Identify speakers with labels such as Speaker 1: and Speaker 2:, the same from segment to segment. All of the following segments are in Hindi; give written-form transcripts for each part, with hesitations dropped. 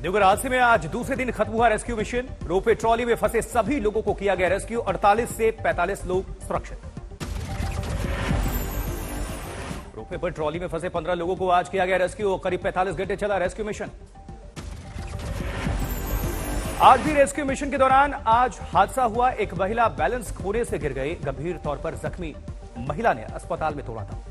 Speaker 1: देवघर हादसे में आज दूसरे दिन खत्म हुआ रेस्क्यू मिशन। रोपवे ट्रॉली में फंसे सभी लोगों को किया गया रेस्क्यू। 48 से 45 लोग सुरक्षित। रोपवे पर ट्रॉली में फंसे 15 लोगों को आज किया गया रेस्क्यू। करीब 45 घंटे चला रेस्क्यू मिशन। आज भी रेस्क्यू मिशन के दौरान आज हादसा हुआ। एक महिला बैलेंस खोने से गिर गई। गंभीर तौर पर जख्मी महिला ने अस्पताल में तोड़ा था।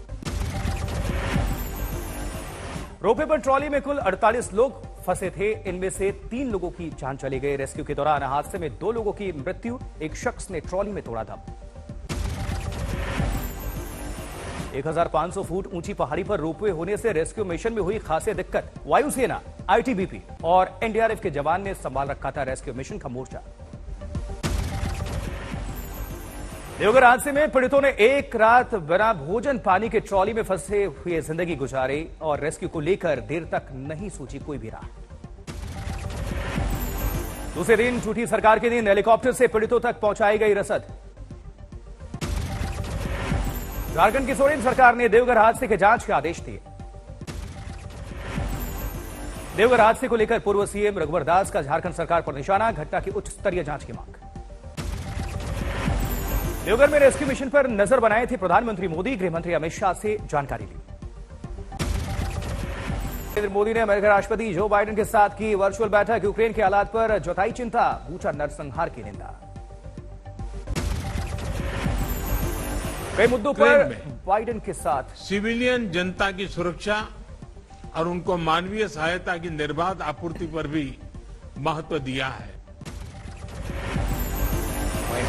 Speaker 1: रोपवे पर ट्रॉली में कुल 48 लोग फंसे थे। इनमें से 3 लोगों की जान चली गई। रेस्क्यू के दौरान हादसे में 2 लोगों की मृत्यु। एक शख्स ने ट्रॉली में तोड़ा दम। 1500 फुट ऊंची पहाड़ी पर रोपवे होने से रेस्क्यू मिशन में हुई खासी दिक्कत। वायुसेना, आईटीबीपी और एनडीआरएफ के जवान ने संभाल रखा था रेस्क्यू मिशन का मोर्चा। देवघर हादसे में पीड़ितों ने एक रात बिना भोजन पानी के ट्रॉली में फंसे हुए जिंदगी गुजारी और रेस्क्यू को लेकर देर तक नहीं सूझी कोई भी राह। दूसरे दिन टूटी सरकार के दिन हेलीकॉप्टर से पीड़ितों तक पहुंचाई गई रसद। झारखंड की सोरेन सरकार ने देवघर हादसे के जांच के आदेश दिए। देवघर हादसे को लेकर पूर्व सीएम रघुवर दास का झारखंड सरकार पर निशाना। घटना की उच्च स्तरीय जांच की मांग। देवघर में रेस्क्यू मिशन पर नजर बनाए थे प्रधानमंत्री मोदी। गृहमंत्री अमित शाह से जानकारी ली। नरेंद्र मोदी ने अमेरिकी राष्ट्रपति जो बाइडेन के साथ की वर्चुअल बैठक। यूक्रेन के हालात पर जताई चिंता। बूचा नरसंहार की निंदा। कई मुद्दों पर बाइडेन के साथ
Speaker 2: सिविलियन जनता की सुरक्षा और उनको मानवीय सहायता की निर्बाध आपूर्ति पर भी महत्व दिया है।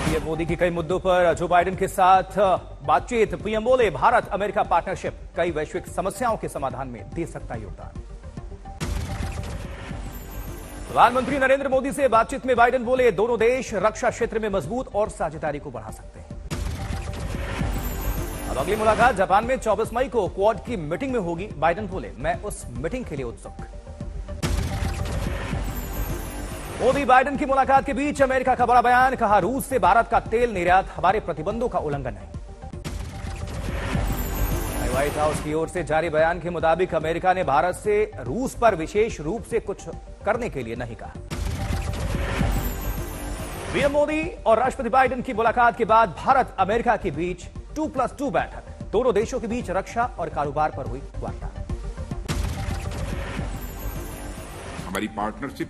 Speaker 1: पीएम मोदी की कई मुद्दों पर जो बाइडेन के साथ बातचीत। पीएम बोले भारत अमेरिका पार्टनरशिप कई वैश्विक समस्याओं के समाधान में दे सकता योगदान। प्रधानमंत्री नरेंद्र मोदी से बातचीत में बाइडेन बोले दोनों देश रक्षा क्षेत्र में मजबूत और साझेदारी को बढ़ा सकते हैं। अब अगली मुलाकात जापान में 24 मई को क्वाड की मीटिंग में होगी। बाइडेन बोले मैं उस मीटिंग के लिए उत्सुक। मोदी बाइडेन की मुलाकात के बीच अमेरिका का बड़ा बयान। कहा रूस से भारत का तेल निर्यात हमारे प्रतिबंधों का उल्लंघन है। व्हाइट हाउस की ओर से जारी बयान के मुताबिक अमेरिका ने भारत से रूस पर विशेष रूप से कुछ करने के लिए नहीं कहा। पीएम मोदी और राष्ट्रपति बाइडेन की मुलाकात के बाद भारत अमेरिका के बीच 2+2 बैठक। दोनों देशों के बीच रक्षा और कारोबार पर हुई वार्ता।
Speaker 3: हमारी पार्टनरशिप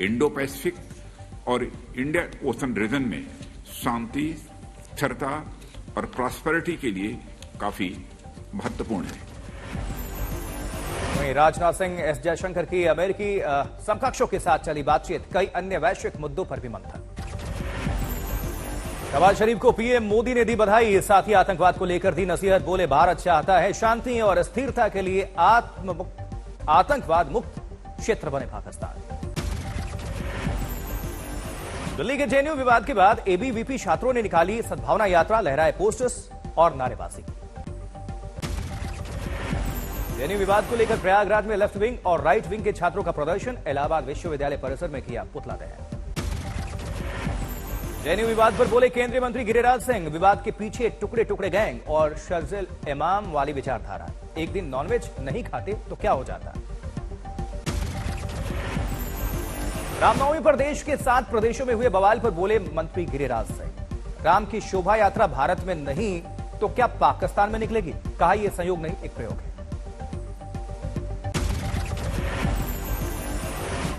Speaker 3: इंडो पैसिफिक और इंडिया ओशन रीजन में शांति, स्थिरता और प्रॉस्पेरिटी के लिए काफी महत्वपूर्ण है।
Speaker 1: वहीं राजनाथ सिंह, एस जयशंकर की अमेरिकी समकक्षों के साथ चली बातचीत। कई अन्य वैश्विक मुद्दों पर भी मंथन। शहबाज शरीफ को पीएम मोदी ने दी बधाई। साथ ही आतंकवाद को लेकर दी नसीहत। बोले भारत चाहता है शांति और स्थिरता के लिए आतंकवाद मुक्त क्षेत्र बने पाकिस्तान। दिल्ली के जेएनयू विवाद के बाद एबीवीपी छात्रों ने निकाली सद्भावना यात्रा। लहराए पोस्टर्स और नारेबाजी। जेएनयू विवाद को लेकर प्रयागराज में लेफ्ट विंग और राइट विंग के छात्रों का प्रदर्शन। इलाहाबाद विश्वविद्यालय परिसर में किया पुतला दहन। जेएनयू विवाद पर बोले केंद्रीय मंत्री गिरिराज सिंह। विवाद के पीछे टुकड़े टुकड़े गैंग और शर्जिल इमाम वाली विचारधारा। एक दिन नॉनवेज नहीं खाते तो क्या हो जाता। रामनवमी पर देश के 7 प्रदेशों में हुए बवाल पर बोले मंत्री गिरिराज सिंह। राम की शोभा यात्रा भारत में नहीं तो क्या पाकिस्तान में निकलेगी। कहा यह संयोग नहीं, एक प्रयोग है।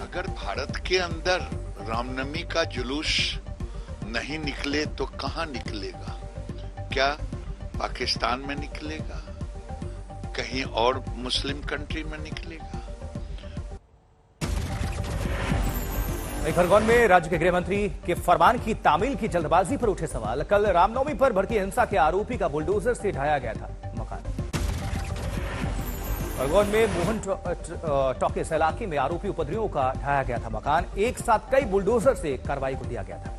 Speaker 4: अगर भारत के अंदर रामनवमी का जुलूस नहीं निकले तो कहां निकलेगा? क्या पाकिस्तान में निकलेगा? कहीं और मुस्लिम कंट्री में निकलेगा?
Speaker 1: खरगोन में राज्य के गृह मंत्री के फरमान की तामील की जल्दबाजी पर उठे सवाल। कल रामनवमी पर भड़की हिंसा के आरोपी का बुलडोजर से ढाया गया था मकान। खरगोन में मोहन टॉकीज इलाके में आरोपी उपद्रवियों का ढाया गया था मकान। एक साथ कई बुलडोजर से कार्रवाई को दिया गया था।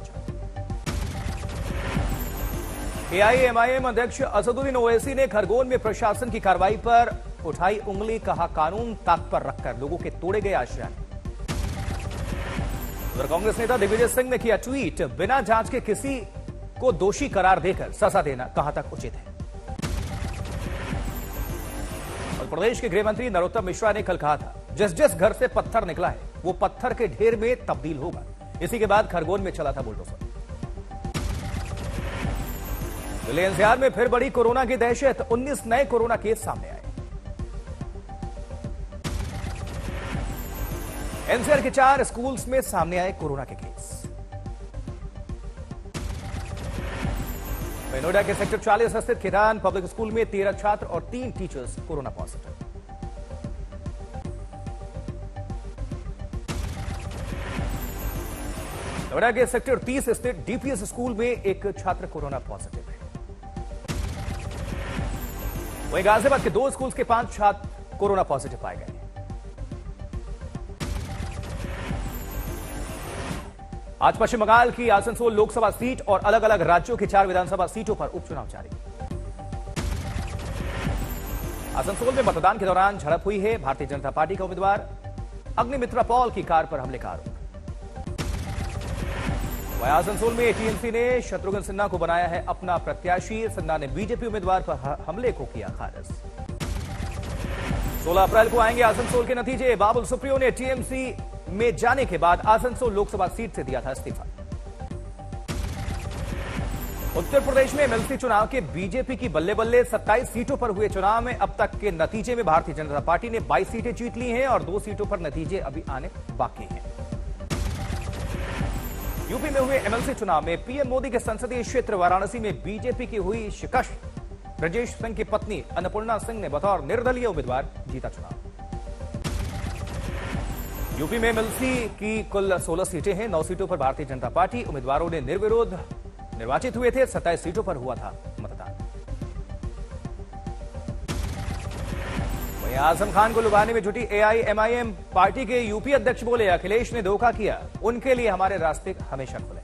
Speaker 1: एआईएमआईएम अध्यक्ष असदुद्दीन ओवैसी ने खरगोन में प्रशासन की कार्रवाई पर उठाई उंगली। कहा कानून ताक पर रखकर लोगों के तोड़े गए आश्रय। उधर कांग्रेस नेता दिग्विजय सिंह ने किया ट्वीट। बिना जांच के किसी को दोषी करार देकर सजा देना कहां तक उचित है। और प्रदेश के गृह मंत्री नरोत्तम मिश्रा ने कल कहा था जिस जिस घर से पत्थर निकला है वो पत्थर के ढेर में तब्दील होगा। इसी के बाद खरगोन में चला था बुलडोजर। दिल्ली एनसीआर में फिर बड़ी कोरोना की दहशत, 19 नए कोरोना केस सामने आए। एनसीआर के 4 स्कूल्स में सामने आए कोरोना के केस। नोएडा के सेक्टर 40 स्थित खिरान पब्लिक स्कूल में 13 छात्र और 3 टीचर्स कोरोना पॉजिटिव। नोएडा के सेक्टर 30 स्थित डीपीएस स्कूल में एक छात्र कोरोना पॉजिटिव है। वहीं गाजियाबाद के 2 स्कूल्स के 5 छात्र कोरोना पॉजिटिव पाए गए। आज पश्चिम बंगाल की आसनसोल लोकसभा सीट और अलग अलग राज्यों की 4 विधानसभा सीटों पर उपचुनाव जारी। आसनसोल में मतदान के दौरान झड़प हुई है। भारतीय जनता पार्टी का उम्मीदवार अग्निमित्रा पॉल की कार पर हमले का आरोप। वहीं आसनसोल में टीएमसी ने शत्रुघ्न सिन्हा को बनाया है अपना प्रत्याशी। सिन्हा ने बीजेपी उम्मीदवार पर हमले को किया खारिज। 16 अप्रैल को आएंगे आसनसोल के नतीजे। बाबुल सुप्रियो ने टीएमसी में जाने के बाद आसनसोल लोकसभा सीट से दिया था इस्तीफा। उत्तर प्रदेश में एमएलसी चुनाव के बीजेपी की बल्ले बल्ले। 27 सीटों पर हुए चुनाव में अब तक के नतीजे में भारतीय जनता पार्टी ने 22 सीटें जीत ली हैं और 2 सीटों पर नतीजे अभी आने बाकी हैं। यूपी में हुए एमएलसी चुनाव में पीएम मोदी के संसदीय क्षेत्र वाराणसी में बीजेपी की हुई शिकस्त। ब्रजेश सिंह की पत्नी अन्नपूर्णा सिंह ने बतौर निर्दलीय उम्मीदवार जीता चुनाव। यूपी में एमएलसी की कुल 16 सीटें हैं। 9 सीटों पर भारतीय जनता पार्टी उम्मीदवारों ने निर्विरोध निर्वाचित हुए थे। 27 सीटों पर हुआ था मतदान। वहीं आजम खान को लुभाने में जुटी एआईएमआईएम पार्टी के यूपी अध्यक्ष बोले, अखिलेश ने धोखा किया, उनके लिए हमारे रास्ते हमेशा खुले।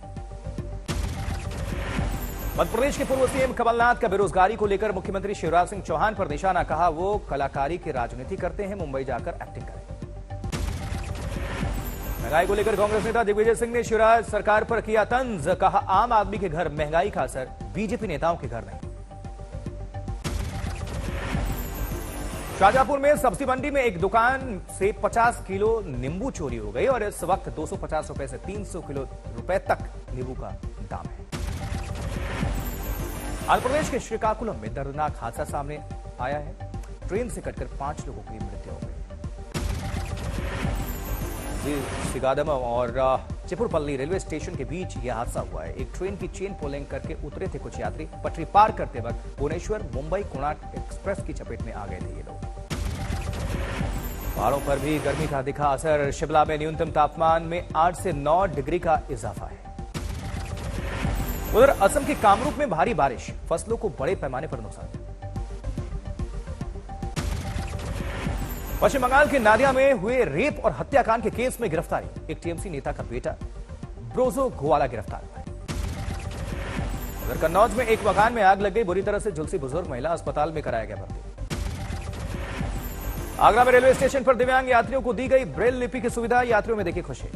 Speaker 1: मध्य प्रदेश के पूर्व सीएम कमलनाथ का बेरोजगारी को लेकर मुख्यमंत्री शिवराज सिंह चौहान पर निशाना। कहा वो कलाकारी की राजनीति करते हैं, मुंबई जाकर एक्टिंग करें। महंगाई को लेकर कांग्रेस नेता दिग्विजय सिंह ने शिवराज सरकार पर किया तंज। कहा आम आदमी के घर महंगाई का असर, बीजेपी नेताओं के घर नहीं। शाहजहांपुर में सब्जी मंडी में एक दुकान से 50 किलो नींबू चोरी हो गई और इस वक्त 250 रुपए से 300 किलो रुपए तक नींबू का दाम है। आंध्र प्रदेश के श्रीकाकुलम में दर्दनाक हादसा सामने आया है। ट्रेन से कटकर 5 लोगों की मृत्यु हो गई। सिगादम और चिपुरपल्ली रेलवे स्टेशन के बीच यह हादसा हुआ है। एक ट्रेन की चेन पुलिंग करके उतरे थे कुछ यात्री। पटरी पार करते वक्त भुवनेश्वर मुंबई कोणार्क एक्सप्रेस की चपेट में आ गए थे ये लोग। पहाड़ों पर भी गर्मी का दिखा असर। शिमला में न्यूनतम तापमान में 8 से 9 डिग्री का इजाफा है। उधर असम के कामरूप में भारी बारिश, फसलों को बड़े पैमाने पर नुकसान। पश्चिम बंगाल के नादिया में हुए रेप और हत्याकांड के केस में गिरफ्तारी। एक टीएमसी नेता का बेटा ब्रोजो घोवाला गिरफ्तार हुआ है। उधर कन्नौज में एक मकान में आग लग गई। बुरी तरह से झुलसी बुजुर्ग महिला अस्पताल में कराया गया भर्ती। आगरा में रेलवे स्टेशन पर दिव्यांग यात्रियों को दी गई ब्रेल लिपि की सुविधा। यात्रियों में देखी खुशी।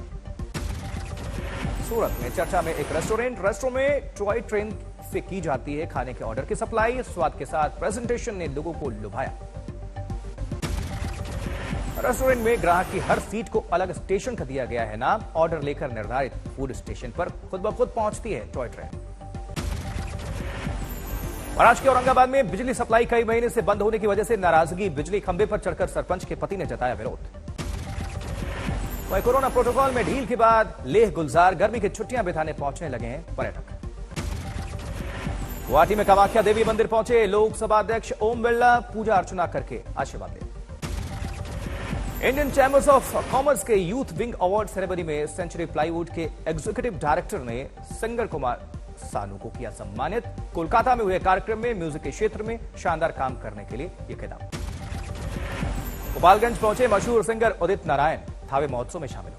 Speaker 1: सूरत में चर्चा में एक रेस्टोरेंट में टॉय ट्रेन से की जाती है खाने के ऑर्डर की सप्लाई। स्वाद के साथ प्रेजेंटेशन ने लोगों को लुभाया। रेस्टोरेंट में ग्राहक की हर सीट को अलग स्टेशन का दिया गया है नाम। ऑर्डर लेकर निर्धारित फूड स्टेशन पर खुद ब खुद पहुंचती है टॉय ट्रेन। महाराष्ट्र के औरंगाबाद में बिजली सप्लाई कई महीने से बंद होने की वजह से नाराजगी। बिजली खंभे पर चढ़कर सरपंच के पति ने जताया विरोध। वहीं कोरोना प्रोटोकॉल में ढील के बाद लेह गुलजार गर्मी की छुट्टियां बिताने पहुंचने लगे हैं पर्यटक। गुवाहाटी में कामाख्या देवी मंदिर पहुंचे लोकसभा अध्यक्ष ओम बिरला। पूजा अर्चना करके आशीर्वाद लिया। इंडियन चैंबर्स ऑफ कॉमर्स के यूथ विंग अवार्ड सेरेमनी में सेंचुरी प्लाईवुड के एग्जीक्यूटिव डायरेक्टर ने सिंगर कुमार सानू को किया सम्मानित। कोलकाता में हुए कार्यक्रम में म्यूजिक के क्षेत्र में शानदार काम करने के लिए यह खिताब। गोपालगंज पहुंचे मशहूर सिंगर उदित नारायण थावे महोत्सव में शामिल हुए।